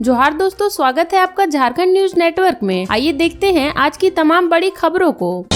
जोहार दोस्तों, स्वागत है आपका झारखंड न्यूज नेटवर्क में। आइए देखते हैं आज की तमाम बड़ी खबरों को।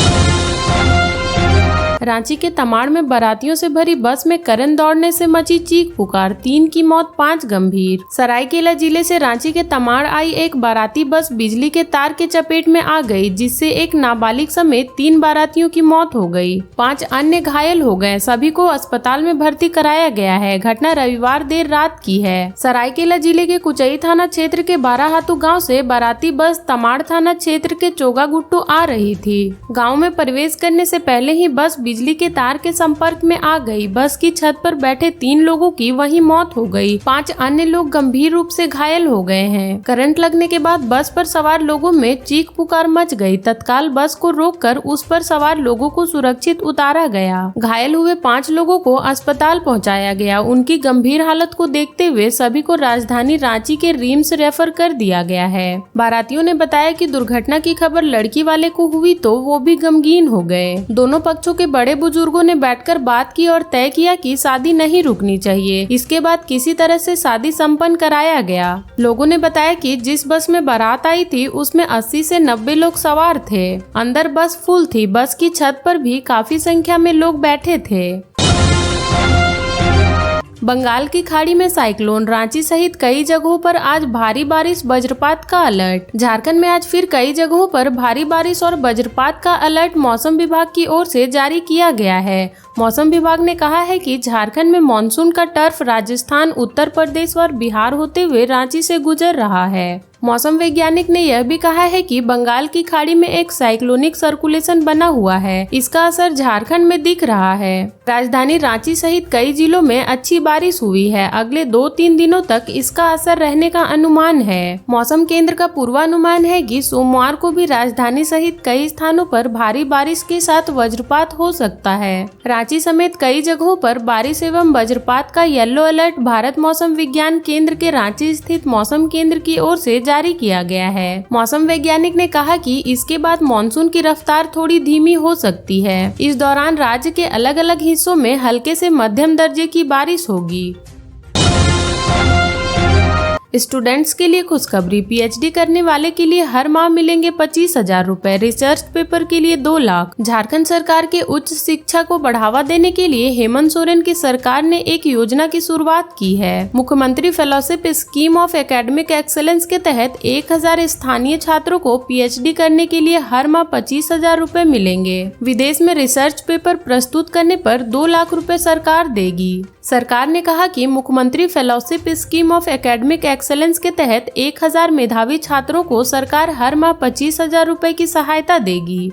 रांची के तमाड़ में बारातियों से भरी बस में करंट दौड़ने से मची चीख पुकार, 3 की मौत 5 गंभीर। सरायकेला जिले से रांची के तमाड़ आई एक बाराती बस बिजली के तार के चपेट में आ गई, जिससे एक नाबालिग समेत 3 बारातियों की मौत हो गई। 5 अन्य घायल हो गए। सभी को अस्पताल में भर्ती कराया गया है। घटना रविवार देर रात की है। सरायकेला जिले के कुचई थाना क्षेत्र के बाराहातू गाँव से बाराती बस तमाड़ थाना क्षेत्र के चोगागुट्टू आ रही थी। गाँव में प्रवेश करने से पहले ही बस बिजली के तार के संपर्क में आ गई। बस की छत पर बैठे 3 लोगों की वहीं मौत हो गई। 5 अन्य लोग गंभीर रूप से घायल हो गए हैं। करंट लगने के बाद बस पर सवार लोगों में चीख पुकार मच गई। तत्काल बस को रोककर उस पर सवार लोगों को सुरक्षित उतारा गया। घायल हुए 5 लोगों को अस्पताल पहुंचाया गया। उनकी गंभीर हालत को देखते हुए सभी को राजधानी रांची के रिम्स रेफर कर दिया गया है। बारातियों ने बताया कि दुर्घटना की खबर लड़की वाले को हुई तो वो भी गमगीन हो गए। दोनों पक्षों के बड़े बुजुर्गों ने बैठकर बात की और तय किया कि शादी नहीं रुकनी चाहिए। इसके बाद किसी तरह से शादी संपन्न कराया गया। लोगों ने बताया कि जिस बस में बारात आई थी उसमें 80 से 90 लोग सवार थे। अंदर बस फुल थी। बस की छत पर भी काफी संख्या में लोग बैठे थे। बंगाल की खाड़ी में साइक्लोन, रांची सहित कई जगहों पर आज भारी बारिश, वज्रपात का अलर्ट। झारखंड में आज फिर कई जगहों पर भारी बारिश और वज्रपात का अलर्ट मौसम विभाग की ओर से जारी किया गया है। मौसम विभाग ने कहा है कि झारखंड में मानसून का टर्फ राजस्थान, उत्तर प्रदेश और बिहार होते हुए रांची से गुजर रहा है। मौसम वैज्ञानिक ने यह भी कहा है कि बंगाल की खाड़ी में एक साइक्लोनिक सर्कुलेशन बना हुआ है। इसका असर झारखंड में दिख रहा है। राजधानी रांची सहित कई जिलों में अच्छी बारिश हुई है। अगले 2-3 दिनों तक इसका असर रहने का अनुमान है। मौसम केंद्र का पूर्वानुमान है कि सोमवार को भी राजधानी सहित कई स्थानों पर भारी बारिश के साथ वज्रपात हो सकता है। रांची समेत कई जगहों पर बारिश एवं वज्रपात का येलो अलर्ट भारत मौसम विज्ञान केंद्र के रांची स्थित मौसम केंद्र की ओर से जारी किया गया है। मौसम वैज्ञानिक ने कहा कि इसके बाद मानसून की रफ्तार थोड़ी धीमी हो सकती है। इस दौरान राज्य के अलग अलग हिस्सों में हल्के से मध्यम दर्जे की बारिश होगी। स्टूडेंट्स के लिए खुशखबरी, पीएचडी करने वाले के लिए हर माह मिलेंगे 25,000 रुपए। रिसर्च पेपर के लिए 2 लाख। झारखंड सरकार के उच्च शिक्षा को बढ़ावा देने के लिए हेमंत सोरेन की सरकार ने एक योजना की शुरुआत की है। मुख्यमंत्री fellowship scheme of academic excellence के तहत 1000 स्थानीय छात्रों को पीएचडी करने के लिए हर माह 25,000 रुपए मिलेंगे। विदेश में रिसर्च पेपर प्रस्तुत करने पर 2 लाख रुपए सरकार देगी। सरकार ने कहा कि मुख्यमंत्री fellowship scheme of academic excellence के तहत 1000 मेधावी छात्रों को सरकार हर माह 25,000 रुपए की सहायता देगी।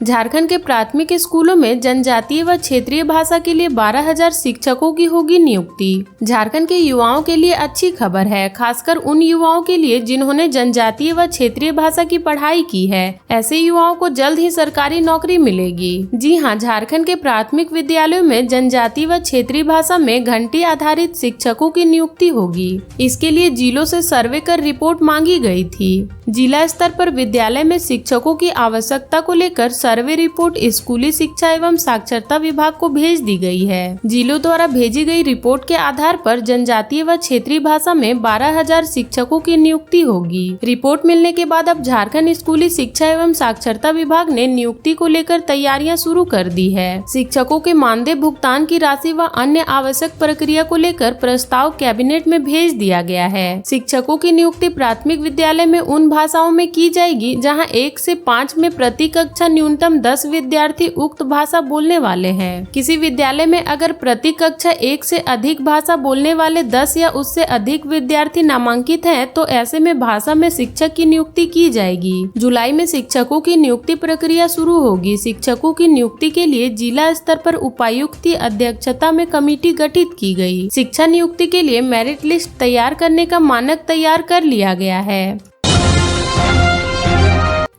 झारखंड के प्राथमिक स्कूलों में जनजातीय व क्षेत्रीय भाषा के लिए 12,000 शिक्षकों की होगी नियुक्ति। झारखंड के युवाओं के लिए अच्छी खबर है, खासकर उन युवाओं के लिए जिन्होंने जनजातीय व क्षेत्रीय भाषा की पढ़ाई की है। ऐसे युवाओं को जल्द ही सरकारी नौकरी मिलेगी। जी हां, झारखंड के प्राथमिक विद्यालयों में जनजातीय व क्षेत्रीय भाषा में घंटी आधारित शिक्षकों की नियुक्ति होगी। इसके लिए जिलों से सर्वे कर रिपोर्ट मांगी गई थी। जिला स्तर पर विद्यालय में शिक्षकों की आवश्यकता को लेकर सर्वे रिपोर्ट स्कूली शिक्षा एवं साक्षरता विभाग को भेज दी गई है। जिलों द्वारा भेजी गई रिपोर्ट के आधार पर जनजातीय व क्षेत्रीय भाषा में 12,000 शिक्षकों की नियुक्ति होगी। रिपोर्ट मिलने के बाद अब झारखंड स्कूली शिक्षा एवं साक्षरता विभाग ने नियुक्ति को लेकर तैयारियां शुरू कर दी है। शिक्षकों के मानदेय भुगतान की राशि व अन्य आवश्यक प्रक्रिया को लेकर प्रस्ताव कैबिनेट में भेज दिया गया है। शिक्षकों की नियुक्ति प्राथमिक विद्यालय में उन भाषाओं में की जाएगी जहाँ 1 से 5 में प्रति कक्षा न्यूनतम 10 विद्यार्थी उक्त भाषा बोलने वाले हैं। किसी विद्यालय में अगर प्रति कक्षा 1 से अधिक भाषा बोलने वाले 10 या उससे अधिक विद्यार्थी नामांकित हैं, तो ऐसे में भाषा में शिक्षक की नियुक्ति की जाएगी। जुलाई में शिक्षकों की नियुक्ति प्रक्रिया शुरू होगी। शिक्षकों की नियुक्ति के लिए जिला स्तर पर उपायुक्त की अध्यक्षता में कमेटी गठित की गई। शिक्षा नियुक्ति के लिए मेरिट लिस्ट तैयार करने का मानक तैयार कर लिया गया है।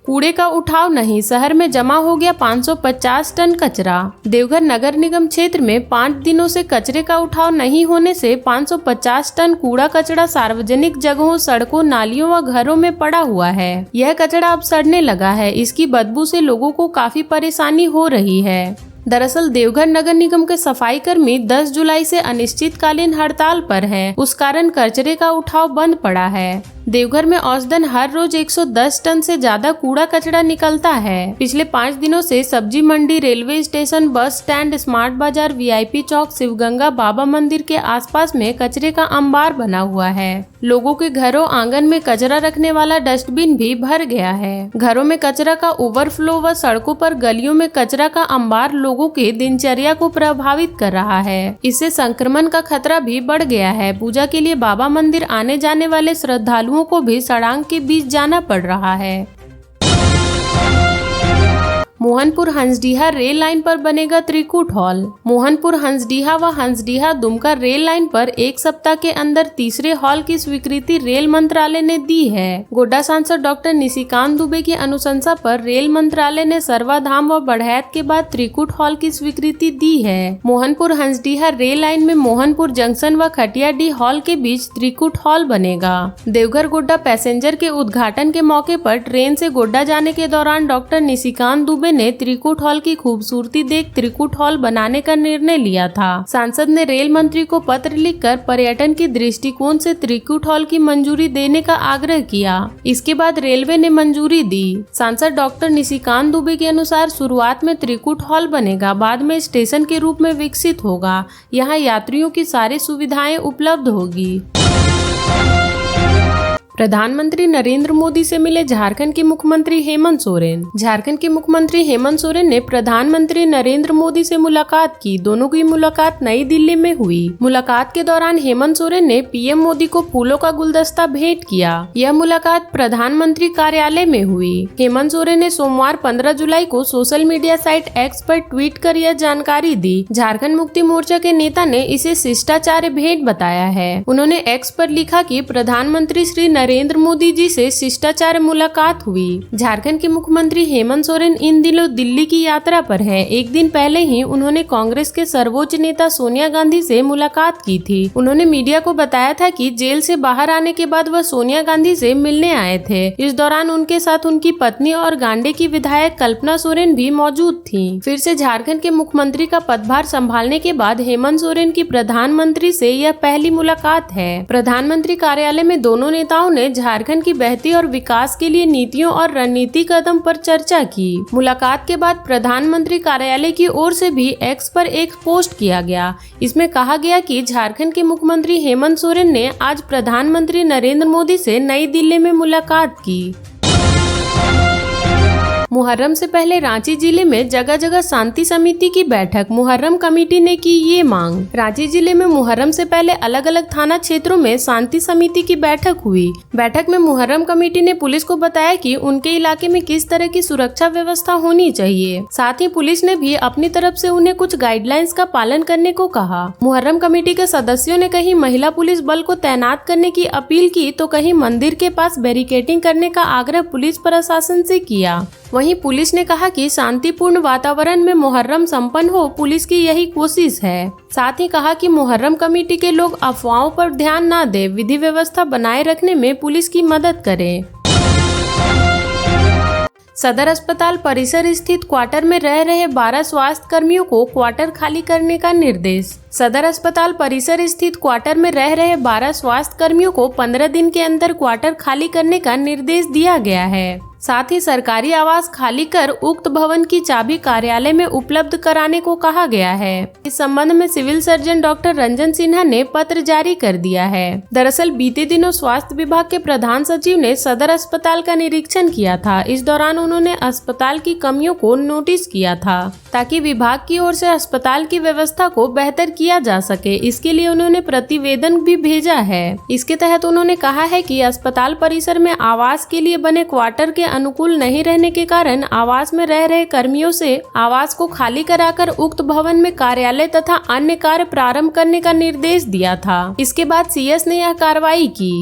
कूड़े का उठाव नहीं, शहर में जमा हो गया 550 टन कचरा। देवघर नगर निगम क्षेत्र में 5 दिनों से कचरे का उठाव नहीं होने से 550 टन कूड़ा कचरा सार्वजनिक जगहों, सड़कों, नालियों व घरों में पड़ा हुआ है। यह कचरा अब सड़ने लगा है। इसकी बदबू से लोगों को काफी परेशानी हो रही है। दरअसल देवघर नगर निगम के सफाई कर्मी 10 जुलाई से अनिश्चितकालीन हड़ताल पर हैं। उस कारण कचरे का उठाव बंद पड़ा है। देवघर में औसतन हर रोज 110 टन से ज्यादा कूड़ा कचरा निकलता है। पिछले 5 दिनों से सब्जी मंडी, railway station, bus stand, smart बाजार, VIP चौक, शिवगंगा, बाबा मंदिर के आसपास में कचरे का अंबार बना हुआ है। लोगों के घरों आंगन में कचरा रखने वाला डस्टबिन भी भर गया है। घरों में कचरा का ओवरफ्लो व सड़कों पर गलियों में कचरा का अंबार लोगों के दिनचर्या को प्रभावित कर रहा है। इससे संक्रमण का खतरा भी बढ़ गया है। पूजा के लिए बाबा मंदिर आने जाने वाले श्रद्धालुओं को भी सड़क के बीच जाना पड़ रहा है। मोहनपुर हंसडीहा रेल लाइन पर बनेगा त्रिकुट हॉल। मोहनपुर हंसडीहा व हंसडीहा दुमका रेल लाइन पर एक सप्ताह के अंदर तीसरे हॉल की स्वीकृति रेल मंत्रालय ने दी है। गोड्डा सांसद डॉक्टर निशिकांत दुबे की अनुशंसा पर रेल मंत्रालय ने सर्वाधाम व बढ़ैत के बाद त्रिकुट हॉल की स्वीकृति दी है। मोहनपुर हंसडीहा रेल लाइन में मोहनपुर जंक्शन व खटियाडीह हॉल के बीच त्रिकुट हॉल बनेगा। देवघर गोड्डा पैसेंजर के उद्घाटन के मौके पर ट्रेन से गोड्डा जाने के दौरान डॉक्टर निशिकांत दुबे ने त्रिकुट हॉल की खूबसूरती देख त्रिकुट हॉल बनाने का निर्णय लिया था। सांसद ने रेल मंत्री को पत्र लिखकर पर्यटन के दृष्टिकोण से त्रिकुट हॉल की मंजूरी देने का आग्रह किया। इसके बाद रेलवे ने मंजूरी दी। सांसद डॉक्टर निशिकांत दुबे के अनुसार शुरुआत में त्रिकुट हॉल बनेगा, बाद में स्टेशन के रूप में विकसित होगा। यहाँ यात्रियों की सारी सुविधाएं उपलब्ध होगी। प्रधानमंत्री नरेंद्र मोदी से मिले झारखंड के मुख्यमंत्री हेमंत सोरेन। झारखंड के मुख्यमंत्री हेमंत सोरेन ने प्रधानमंत्री नरेंद्र मोदी से मुलाकात की। दोनों की मुलाकात नई दिल्ली में हुई। मुलाकात के दौरान हेमंत सोरेन ने PM मोदी को फूलों का गुलदस्ता भेंट किया। यह मुलाकात प्रधानमंत्री कार्यालय में हुई। हेमंत सोरेन ने सोमवार 15 जुलाई को सोशल मीडिया साइट X पर ट्वीट कर यह जानकारी दी। झारखंड मुक्ति मोर्चा के नेता ने इसे शिष्टाचार भेंट बताया है। उन्होंने X पर लिखा कि प्रधानमंत्री श्री नरेंद्र मोदी जी से शिष्टाचार मुलाकात हुई। झारखंड के मुख्यमंत्री हेमंत सोरेन इन दिनों दिल्ली की यात्रा पर है। एक दिन पहले ही उन्होंने कांग्रेस के सर्वोच्च नेता सोनिया गांधी से मुलाकात की थी। उन्होंने मीडिया को बताया था कि जेल से बाहर आने के बाद वह सोनिया गांधी से मिलने आए थे। इस दौरान उनके साथ उनकी पत्नी और गांडे की विधायक कल्पना सोरेन भी मौजूद थी। फिर से झारखंड के मुख्यमंत्री का पदभार संभालने के बाद हेमंत सोरेन की प्रधानमंत्री से यह पहली मुलाकात है। प्रधानमंत्री कार्यालय में दोनों नेताओं ने झारखंड की बेहतरी और विकास के लिए नीतियों और रणनीति कदम पर चर्चा की। मुलाकात के बाद प्रधानमंत्री कार्यालय की ओर से भी X पर एक पोस्ट किया गया। इसमें कहा गया कि झारखंड के मुख्यमंत्री हेमंत सोरेन ने आज प्रधानमंत्री नरेंद्र मोदी से नई दिल्ली में मुलाकात की। मुहर्रम से पहले रांची जिले में जगह जगह शांति समिति की बैठक। मुहर्रम कमेटी ने की ये मांग। रांची जिले में मुहर्रम से पहले अलग अलग थाना क्षेत्रों में शांति समिति की बैठक हुई। बैठक में मुहर्रम कमेटी ने पुलिस को बताया कि उनके इलाके में किस तरह की सुरक्षा व्यवस्था होनी चाहिए। साथ ही पुलिस ने भी अपनी तरफ से उन्हें कुछ गाइडलाइंस का पालन करने को कहा। मुहर्रम कमेटी के सदस्यों ने कहीं महिला पुलिस बल को तैनात करने की अपील की तो कहीं मंदिर के पास बैरिकेडिंग करने का आग्रह पुलिस प्रशासन से किया। वहीं पुलिस ने कहा कि शांतिपूर्ण वातावरण में मुहर्रम संपन्न हो, पुलिस की यही कोशिश है। साथ ही कहा कि मुहर्रम कमेटी के लोग अफवाहों पर ध्यान न दें, विधि व्यवस्था बनाए रखने में पुलिस की मदद करें। सदर अस्पताल परिसर स्थित क्वार्टर में रह रहे 12 स्वास्थ्य कर्मियों को क्वार्टर खाली करने का निर्देश। सदर अस्पताल परिसर स्थित क्वार्टर में रह रहे 12 स्वास्थ्य कर्मियों को 15 दिन के अंदर क्वार्टर खाली करने का निर्देश दिया गया है। साथ ही सरकारी आवास खाली कर उक्त भवन की चाबी कार्यालय में उपलब्ध कराने को कहा गया है। इस संबंध में civil surgeon doctor Ranjan Sinha ने पत्र जारी कर दिया है। दरअसल बीते दिनों स्वास्थ्य विभाग के प्रधान सचिव ने सदर अस्पताल का निरीक्षण किया था। इस दौरान उन्होंने अस्पताल की कमियों को नोटिस किया था ताकि विभाग की ओर से अस्पताल की व्यवस्था को बेहतर किया जा सके। इसके लिए उन्होंने प्रतिवेदन भी भेजा है। इसके तहत उन्होंने कहा है कि अस्पताल परिसर में आवास के लिए बने क्वार्टर के अनुकूल नहीं रहने के कारण आवास में रह रहे कर्मियों से आवास को खाली कराकर उक्त भवन में कार्यालय तथा अन्य कार्य प्रारंभ करने का निर्देश दिया था। इसके बाद CS ने यह कार्रवाई की।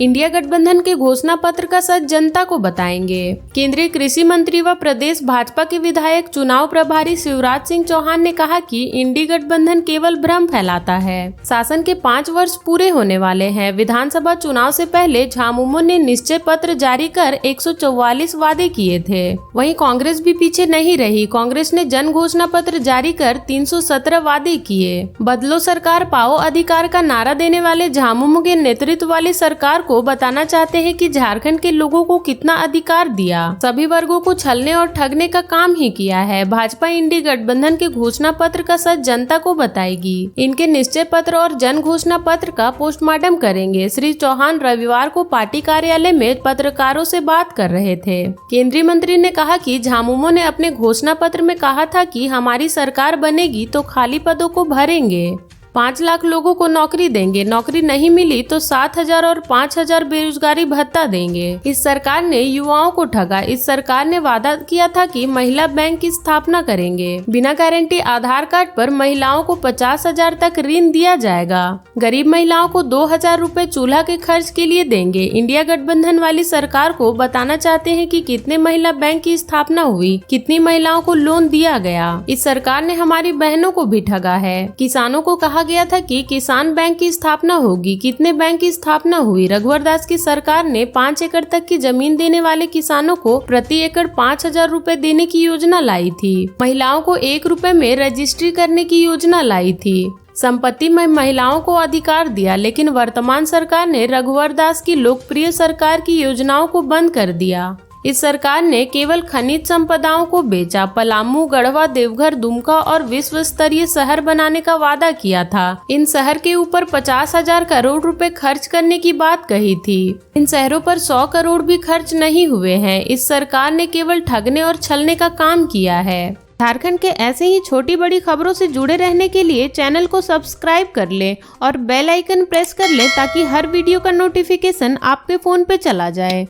इंडिया गठबंधन के घोषणा पत्र का सच जनता को बताएंगे। केंद्रीय कृषि मंत्री व प्रदेश भाजपा के विधायक चुनाव प्रभारी शिवराज सिंह चौहान ने कहा कि इंडी गठबंधन केवल भ्रम फैलाता है। शासन के 5 वर्ष पूरे होने वाले हैं। विधानसभा चुनाव से पहले झामुमो ने निश्चय पत्र जारी कर 144 वादे किए थे। वहीं कांग्रेस भी पीछे नहीं रही। कांग्रेस ने जन घोषणा पत्र जारी कर 317 वादे किए। बदलो सरकार पाओ अधिकार का नारा देने वाले झामुमो के नेतृत्व वाली सरकार को बताना चाहते हैं कि झारखंड के लोगों को कितना अधिकार दिया। सभी वर्गों को छलने और ठगने का काम ही किया है। भाजपा इंडी गठबंधन के घोषणा पत्र का सच जनता को बताएगी। इनके निश्चय पत्र और जन घोषणा पत्र का पोस्टमार्टम करेंगे। श्री चौहान रविवार को पार्टी कार्यालय में पत्रकारों से बात कर रहे थे। केंद्रीय मंत्री ने कहा कि झामुमो ने अपने घोषणा पत्र में कहा था कि हमारी सरकार बनेगी तो खाली पदों को भरेंगे, 5 लाख लोगों को नौकरी देंगे, नौकरी नहीं मिली तो 7,000 और 5,000 बेरोजगारी भत्ता देंगे। इस सरकार ने युवाओं को ठगा। इस सरकार ने वादा किया था कि महिला बैंक की स्थापना करेंगे। बिना गारंटी आधार कार्ड पर महिलाओं को 50,000 तक ऋण दिया जाएगा। गरीब महिलाओं को 2,000 रूपए चूल्हा के खर्च के लिए देंगे। इंडिया गठबंधन वाली सरकार को बताना चाहते हैं कि कितने महिला बैंक की स्थापना हुई, कितनी महिलाओं को लोन दिया गया। इस सरकार ने हमारी बहनों को भी ठगा है। किसानों को कहा गया था कि किसान बैंक की स्थापना होगी, कितने बैंक की स्थापना हुई। रघुवर दास की सरकार ने 5 एकड़ तक की जमीन देने वाले किसानों को प्रति एकड़ 5,000 रूपए देने की योजना लाई थी। महिलाओं को 1 रुपए में रजिस्ट्री करने की योजना लाई थी। संपत्ति में महिलाओं को अधिकार दिया। लेकिन वर्तमान सरकार ने रघुवर दास की लोकप्रिय सरकार की योजनाओं को बंद कर दिया। इस सरकार ने केवल खनिज संपदाओं को बेचा। पलामू, गढ़वा, देवघर, दुमका और विश्व स्तरीय शहर बनाने का वादा किया था। इन शहर के ऊपर 50,000 करोड़ रुपए खर्च करने की बात कही थी। इन शहरों पर 100 करोड़ भी खर्च नहीं हुए हैं। इस सरकार ने केवल ठगने और छलने का काम किया है। झारखंड के ऐसे ही छोटी बड़ी खबरों से जुड़े रहने के लिए चैनल को सब्सक्राइब कर लें और बेल आइकन प्रेस कर लें ताकि हर वीडियो का नोटिफिकेशन आपके फोन पे चला जाए।